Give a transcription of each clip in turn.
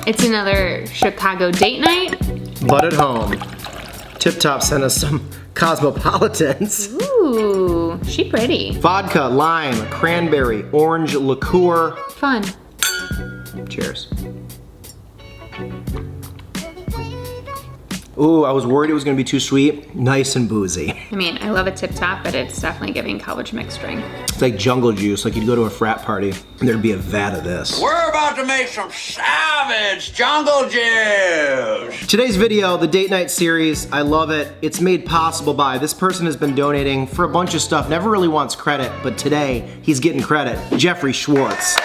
It's another Chicago date night. But at home. Tip Top sent us some Cosmopolitans. Ooh, she pretty. Vodka, lime, cranberry, orange liqueur. Fun. Cheers. Ooh, I was worried it was gonna be too sweet. Nice and boozy. I mean, I love a Tip Top, but it's definitely giving college mixed drink. It's like jungle juice, like you'd go to a frat party and there'd be a vat of this. We're about to make some savage jungle juice. Today's video, the date night series, I love it. It's made possible by, this person has been donating for a bunch of stuff, never really wants credit, but today he's getting credit. Jeffrey Schwartz.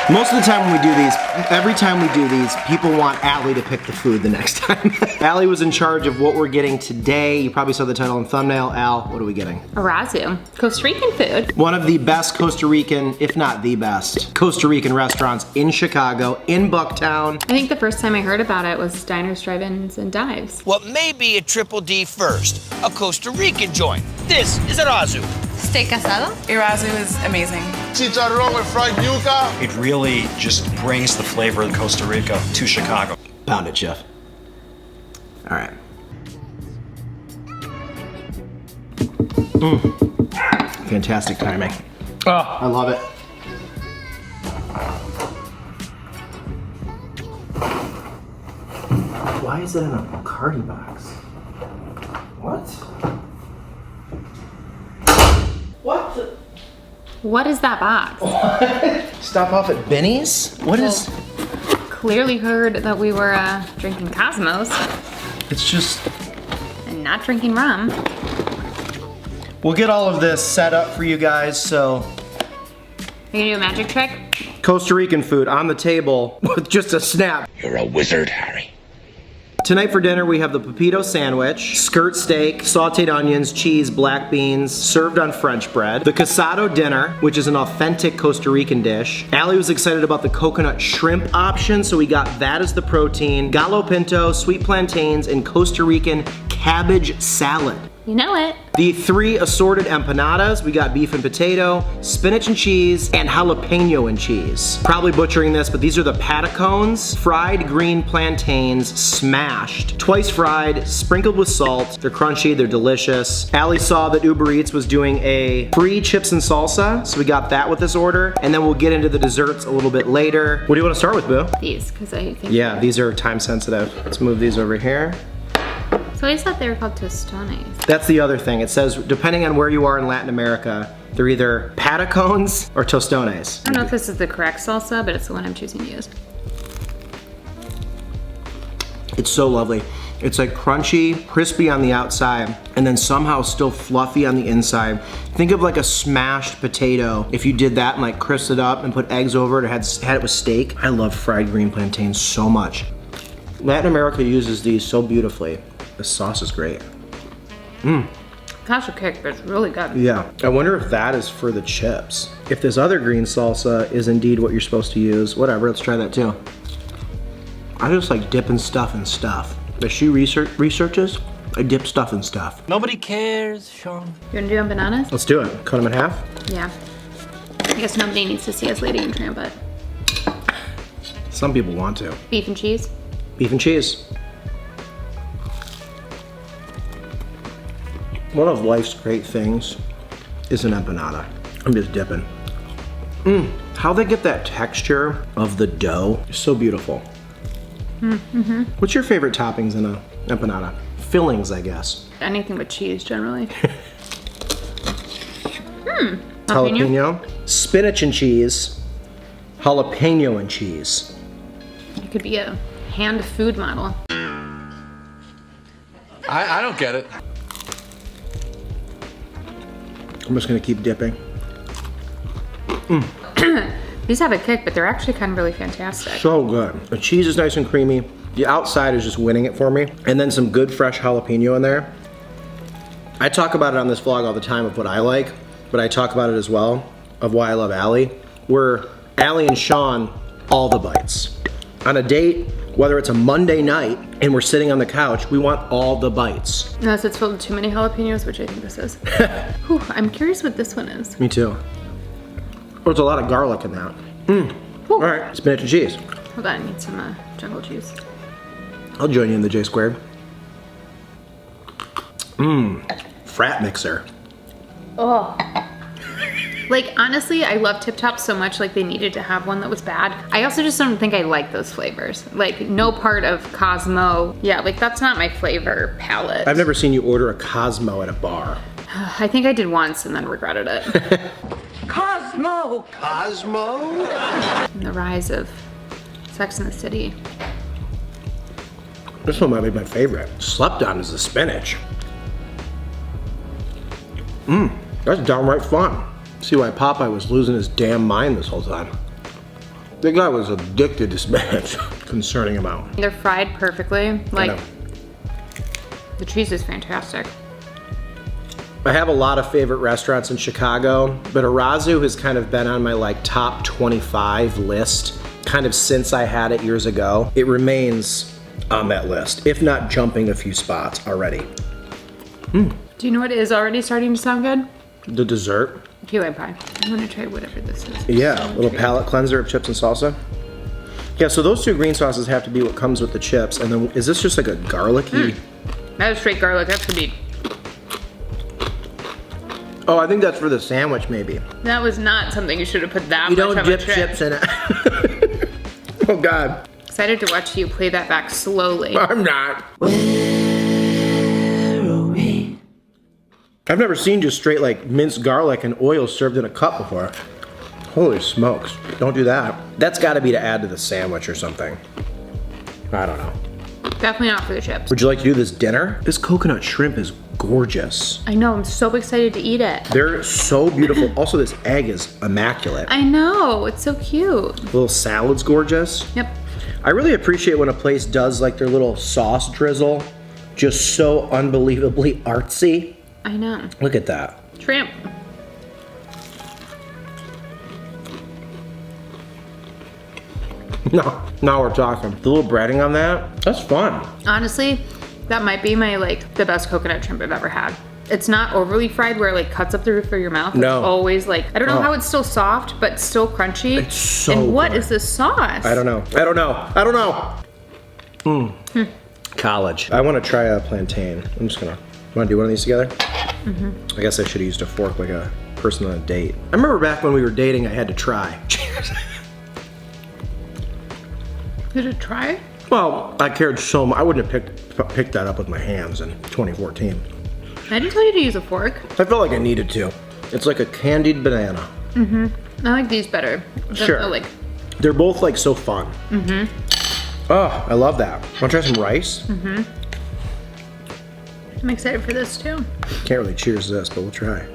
Most of the time when we do these, every time we do these, people want Allie to pick the food the next time. Allie was in charge of what we're getting today. You probably saw the title and thumbnail. Al, what are we getting? Arazu, Costa Rican food. One of the best Costa Rican, if not the best, Costa Rican restaurants in Chicago, in Bucktown. I think the first time I heard about it was Diners, Drive-Ins, and Dives. What may be a triple D first, a Costa Rican joint. This is Arazu. Steak asado? Arazu is amazing. Chicharrón with fried yuca. It really just brings the flavor of Costa Rica to Chicago. Pound it, chef. All right. Fantastic timing. Oh, I love it. Why is it in a Bacardi box? What? What? What is that box? Stop off at Benny's? What is? Clearly heard that we were drinking Cosmos It's just, and not drinking rum. we'll get all of this set up for you guys, so. Are you gonna do a magic trick? Costa Rican food on the table with just a snap. You're a wizard, Harry. Tonight for dinner we have the Pepito sandwich, skirt steak, sauteed onions, cheese, black beans, served on French bread. The casado dinner, which is an authentic Costa Rican dish. Allie was excited about the coconut shrimp option, so we got that as the protein. Gallo pinto, sweet plantains, and Costa Rican cabbage salad. You know it. The 3 assorted empanadas, we got beef and potato, spinach and cheese, and jalapeno and cheese. Probably butchering this, but these are the patacones, fried green plantains, smashed, twice fried, sprinkled with salt. They're crunchy, they're delicious. Allie saw that Uber Eats was doing a free chips and salsa, so we got that with this order, and then we'll get into the desserts a little bit later. What do you want to start with, Boo? These, because I think. Yeah, these are time sensitive. Let's move these over here. So I just thought they were called tostones. That's the other thing. It says, depending on where you are in Latin America, they're either patacones or tostones. I don't know if this is the correct salsa, but it's the one I'm choosing to use. It's so lovely. It's like crunchy, crispy on the outside, and then somehow still fluffy on the inside. Think of like a smashed potato. If you did that and like crisped it up and put eggs over it or had it with steak. I love fried green plantains so much. Latin America uses these so beautifully. The sauce is great. Gosh, a kick, but it's really good. Yeah, I wonder if that is for the chips. If this other green salsa is indeed what you're supposed to use, whatever, let's try that too. I just like dipping stuff in stuff. As she researches, I dip stuff in stuff. Nobody cares, Sean. You wanna do them bananas? Let's do it. Cut them in half. Yeah. I guess nobody needs to see us Lady and Tramp, but Some people want to. beef and cheese. Beef and cheese. One of life's great things is an empanada. I'm just dipping. How they get that texture of the dough is so beautiful. What's your favorite toppings in a empanada? Fillings, I guess. Anything with cheese, generally. Jalapeno, spinach and cheese, jalapeno and cheese. You could be a hand food model. I don't get it. I'm just gonna keep dipping. These have a kick, but they're actually kind of really fantastic. So good. The cheese is nice and creamy. The outside is just winning it for me. And then some good fresh jalapeno in there. I talk about it on this vlog all the time of what I like, but I talk about it as well of why I love Allie. We're Allie and Sean, all the bites. On a date, whether it's a Monday night and we're sitting on the couch, we want all the bites. Unless it's filled with too many jalapenos, which I think this is. Whew, I'm curious what this one is. Me too. There's a lot of garlic in that. All right, spinach and cheese. Hold on, I need some jungle juice. I'll join you in the J squared. Frat mixer. Oh. Like, honestly, I love Tip Top so much, like, they needed to have one that was bad. I also just don't think I like those flavors. Like, no part of Cosmo. Yeah, like, that's not my flavor palette. I've never seen you order a Cosmo at a bar. I think I did once and then regretted it. Cosmo! And the rise of Sex in the City. This one might be my favorite. Slept on is the spinach. That's downright fun. See why Popeye was losing his damn mind this whole time. The guy was addicted to spinach. Concerning amount. They're fried perfectly. Like, the cheese is fantastic. I have a lot of favorite restaurants in Chicago, but Arazu has kind of been on my like top 25 list kind of since I had it years ago. It remains on that list, if not jumping a few spots already. Do you know what is already starting to sound good? The dessert. Key lime pie. I'm gonna try whatever this is. Yeah, a little palate cleanser of chips and salsa. Yeah, so those two green sauces have to be what comes with the chips. And then is this just like a garlicky? That is straight garlic. That should be. Oh, I think that's for the sandwich maybe. That was not something you should have put that You much don't of a dip chip. chips in it. Oh God. Excited to watch you play that back slowly. I'm not. I've never seen just straight like minced garlic and oil served in a cup before. Holy smokes. Don't do that. That's gotta be to add to the sandwich or something. I don't know. Definitely not for the chips. Would you like to do this dinner? This coconut shrimp is gorgeous. I know, I'm so excited to eat it. They're so beautiful. Also, this egg is immaculate. I know, it's so cute. The little salad's gorgeous. Yep. I really appreciate when a place does like their little sauce drizzle. Just so unbelievably artsy. I know. Look at that. Shrimp. No, now we're talking. The little breading on that, that's fun. Honestly, that might be my like the best coconut shrimp I've ever had. It's not overly fried where it like cuts up the roof of your mouth. No. It's always like, I don't know Oh. how it's still soft, but still crunchy. It's so And what good. is this sauce? I don't know. College. I want to try a plantain. I'm just gonna, want to do one of these together? I guess I should have used a fork like a person on a date. I remember back when we were dating, I had to try. Cheers. Did it try? Well, I cared so much. I wouldn't have picked that up with my hands in 2014. I didn't tell you to use a fork. I felt like I needed to. It's like a candied banana. I like these better. Sure. Like, They're both like so fun. Oh, I love that. Want to try some rice? I'm excited for this too. Can't really cheers this, but we'll try.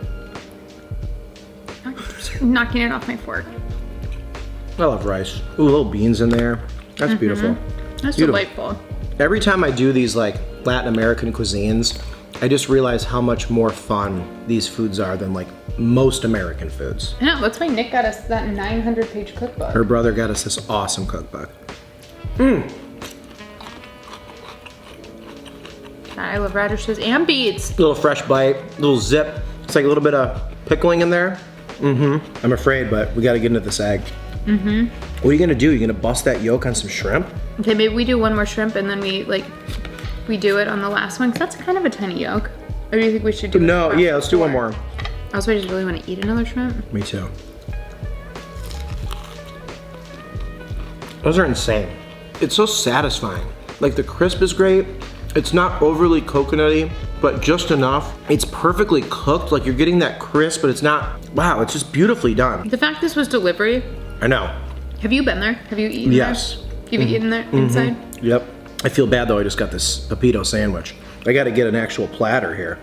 Knocking it off my fork. I love rice. Ooh, little beans in there. That's beautiful. That's Beautiful. delightful. Every time I do these like Latin American cuisines, I just realize how much more fun these foods are than like most American foods. I know, that's why Nick got us that 900-page cookbook. Her brother got us this awesome cookbook. I love radishes and beets. Little fresh bite, little zip. It's like a little bit of pickling in there. I'm afraid, but we gotta get into this egg. What are you gonna do? You gonna bust that yolk on some shrimp? Okay, maybe we do one more shrimp and then we do it on the last one, because that's kind of a tiny yolk. Or do you think we should do it? No, across yeah, let's do one four? more. Also, I just really want to eat another shrimp. Me too. Those are insane. It's so satisfying. Like the crisp is great. It's not overly coconutty, but just enough. It's perfectly cooked. Like you're getting that crisp, but it's not, wow, it's just beautifully done. The fact this was delivery, I know. have you been there? Have you eaten Yes. there? You've eaten there inside? Yep. I feel bad though, I just got this Pepito sandwich. I gotta get an actual platter here.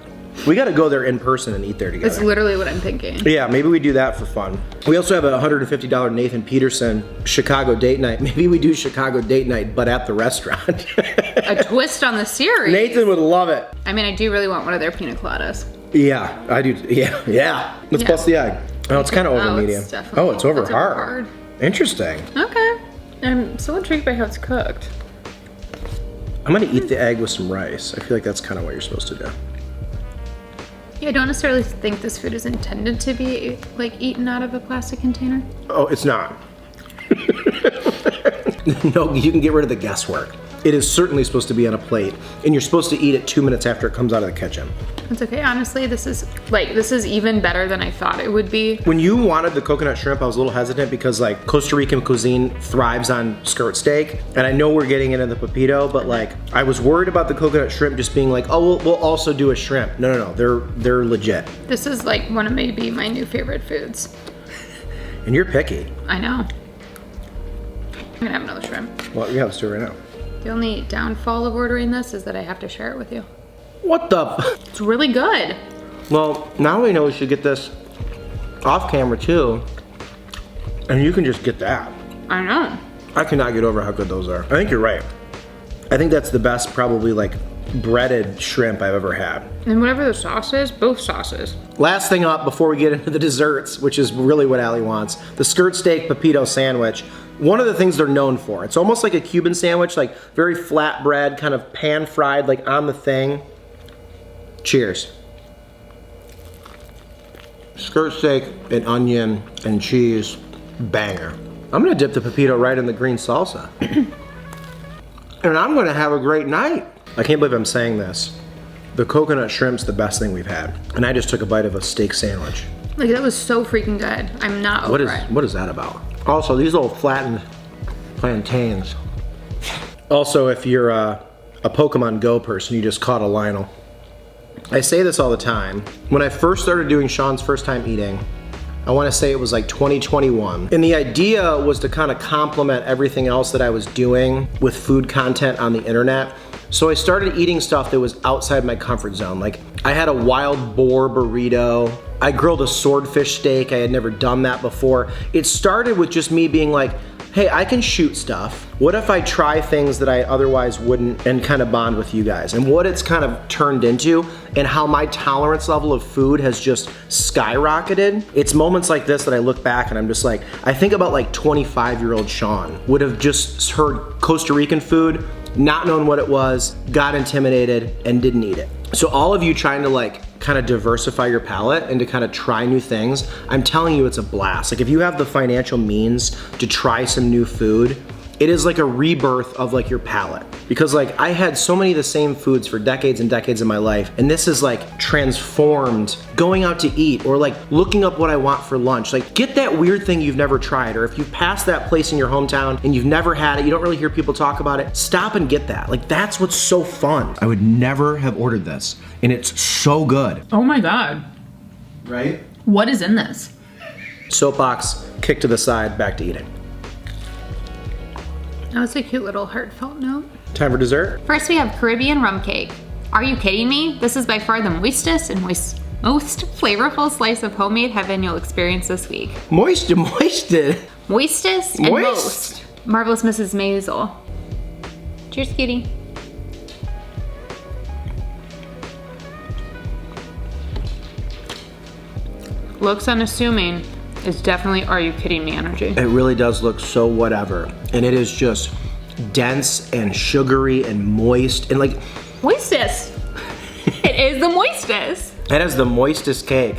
We gotta go there in person and eat there together. It's literally what I'm thinking. Yeah, maybe we do that for fun. We also have a $150 Nathan Peterson Chicago date night. Maybe we do Chicago date night, but at the restaurant. A twist on the series. Nathan would love it. I mean, I do really want one of their pina coladas. Yeah, I do. Yeah. Let's Yeah. bust the egg. Oh, it's kind of over Oh, it's medium. definitely- Oh, it's over it's over hard. hard. Interesting. Okay. I'm so intrigued by how it's cooked. I'm gonna eat the egg with some rice. I feel like that's kind of what you're supposed to do. Yeah, I don't necessarily think this food is intended to be like eaten out of a plastic container. Oh, it's not. No, you can get rid of the guesswork. It is certainly supposed to be on a plate, and you're supposed to eat it 2 minutes after it comes out of the kitchen. It's okay, honestly, this is even better than I thought it would be. When you wanted the coconut shrimp, I was a little hesitant because like Costa Rican cuisine thrives on skirt steak, and I know we're getting into the pepito, but like I was worried about the coconut shrimp just being like, oh, we'll also do a shrimp. No, they're legit. This is like one of maybe my new favorite foods. And you're picky. I know. I'm gonna have another shrimp. Well, yeah, let's do it right now. The only downfall of ordering this is that I have to share it with you. What the? It's really good. Well, now we know we should get this off camera too, and you can just get that. I know. I cannot get over how good those are. I think you're right. I think that's the best, probably like breaded shrimp I've ever had. And whatever the sauce is, both sauces. Last thing up before we get into the desserts, which is really what Allie wants, the skirt steak pepito sandwich. One of the things they're known for. It's almost like a Cuban sandwich, like very flat bread, kind of pan fried, like on the thing. Cheers. Skirt steak and onion and cheese, banger. I'm gonna dip the pepito right in the green salsa. And I'm gonna have a great night. I can't believe I'm saying this. The coconut shrimp's the best thing we've had. And I just took a bite of a steak sandwich. Like, that was so freaking good. I'm not over it. What is that about? Also, these little flattened plantains. Also, if you're a Pokemon Go person, you just caught a Lionel. I say this all the time. When I first started doing Sean's first time eating, I want to say it was like 2021. And the idea was to kind of complement everything else that I was doing with food content on the internet. So I started eating stuff that was outside my comfort zone. Like I had a wild boar burrito. I grilled a swordfish steak. I had never done that before. It started with just me being like, hey, I can shoot stuff. What if I try things that I otherwise wouldn't and kind of bond with you guys? And what it's kind of turned into and how my tolerance level of food has just skyrocketed. It's moments like this that I look back and I'm just like, I think about like 25-year-old Sean would have just heard Costa Rican food, not known what it was, got intimidated, and didn't eat it. So all of you trying to like kind of diversify your palate and to kind of try new things, I'm telling you it's a blast. Like if you have the financial means to try some new food, it is like a rebirth of like your palate. Because like I had so many of the same foods for decades and decades of my life, and this is like transformed going out to eat or like looking up what I want for lunch. Like get that weird thing you've never tried, or if you pass that place in your hometown and you've never had it, you don't really hear people talk about it, stop and get that. Like that's what's so fun. I would never have ordered this, and it's so good. Oh my God. Right? What is in this? Soapbox, kick to the side, back to eating. That was a cute little heartfelt note. Time for dessert? First we have Caribbean rum cake. Are you kidding me? This is by far the moistest and most flavorful slice of homemade heaven you'll experience this week. Moisted. Moistest and most. Marvelous Mrs. Maisel. Cheers, cutie. Looks unassuming. It's definitely are you kidding me energy. It really does look so whatever. And it is just dense and sugary and moist and like... Moistest. It is the moistest. It has the moistest cake.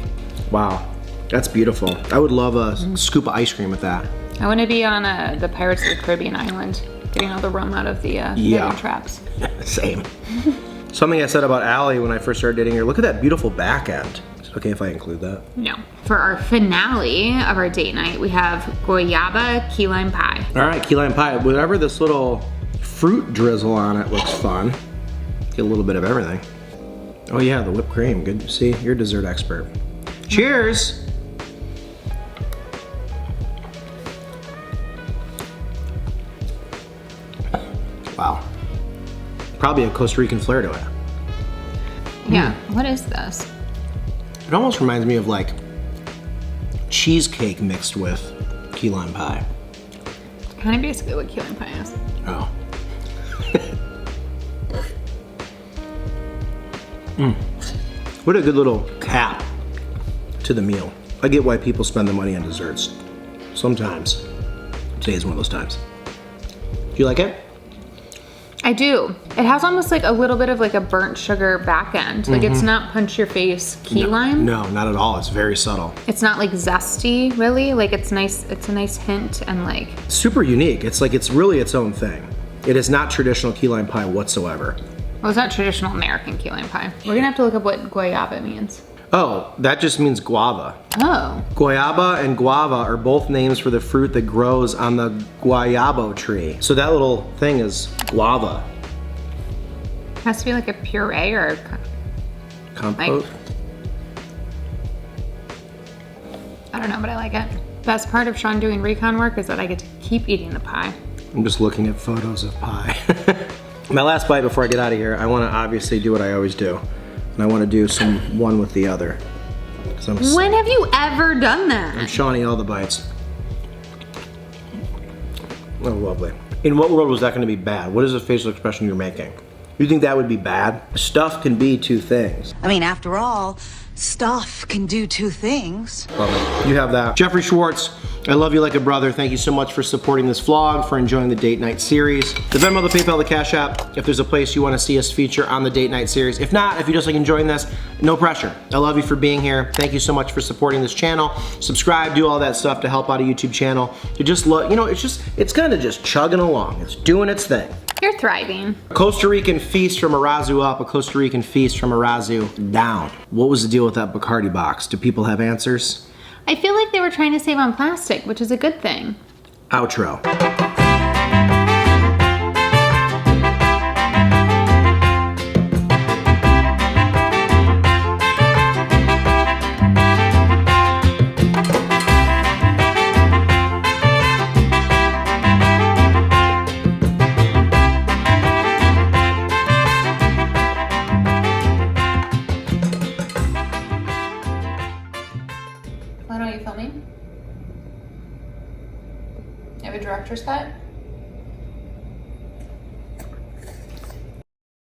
Wow, that's beautiful. I would love a scoop of ice cream with that. I want to be on the Pirates of the Caribbean island, getting all the rum out of the netting traps. Same. Something I said about Allie when I first started dating her, look at that beautiful back end. Is it okay if I include that? No. For our finale of our date night, we have guayaba key lime pie. All right, key lime pie. Whatever this little fruit drizzle on it looks fun. Get a little bit of everything. Oh yeah, the whipped cream. Good to see. You're a dessert expert. Cheers! Wow. Probably a Costa Rican flair to it. Yeah, what is this? It almost reminds me of like cheesecake mixed with key lime pie. Kind of basically what key lime pie is. Oh. What a good little cap to the meal. I get why people spend the money on desserts. Sometimes. Today is one of those times. Do you like it? I do. It has almost like a little bit of like a burnt sugar back end. Like it's not punch your face key lime. No, not at all. It's very subtle. It's not like zesty, really. Like it's nice. It's a nice hint and like. Super unique. It's like it's really its own thing. It is not traditional key lime pie whatsoever. Well, it's not traditional American key lime pie. We're gonna have to look up what guayaba means. Oh, that just means guava. Oh. Guayaba and guava are both names for the fruit that grows on the guayabo tree. So that little thing is guava. It has to be like a puree or a Compote? I don't know, but I like it. Best part of Sean doing recon work is that I get to keep eating the pie. I'm just looking at photos of pie. My last bite before I get out of here, I want to obviously do what I always do. And I want to do one with the other. When have you ever done that? I'm Shawning all the bites. Oh, lovely. In what world was that going to be bad? What is the facial expression you're making? You think that would be bad? Stuff can be two things. I mean, after all, stuff can do two things. Love it. You have that. Jeffrey Schwartz, I love you like a brother. Thank you so much for supporting this vlog, for enjoying the date night series. The Venmo, the PayPal, the Cash App, if there's a place you want to see us feature on the date night series. If not, if you just like enjoying this, no pressure. I love you for being here. Thank you so much for supporting this channel. Subscribe, do all that stuff to help out a YouTube channel. You just look, you know, it's kind of just chugging along. It's doing its thing. You're thriving. A Costa Rican feast from Arazu up, a Costa Rican feast from Arazu down. What was the deal with that Bacardi box? Do people have answers? I feel like they were trying to save on plastic, which is a good thing. Outro. When are you filming? You have a director's cut?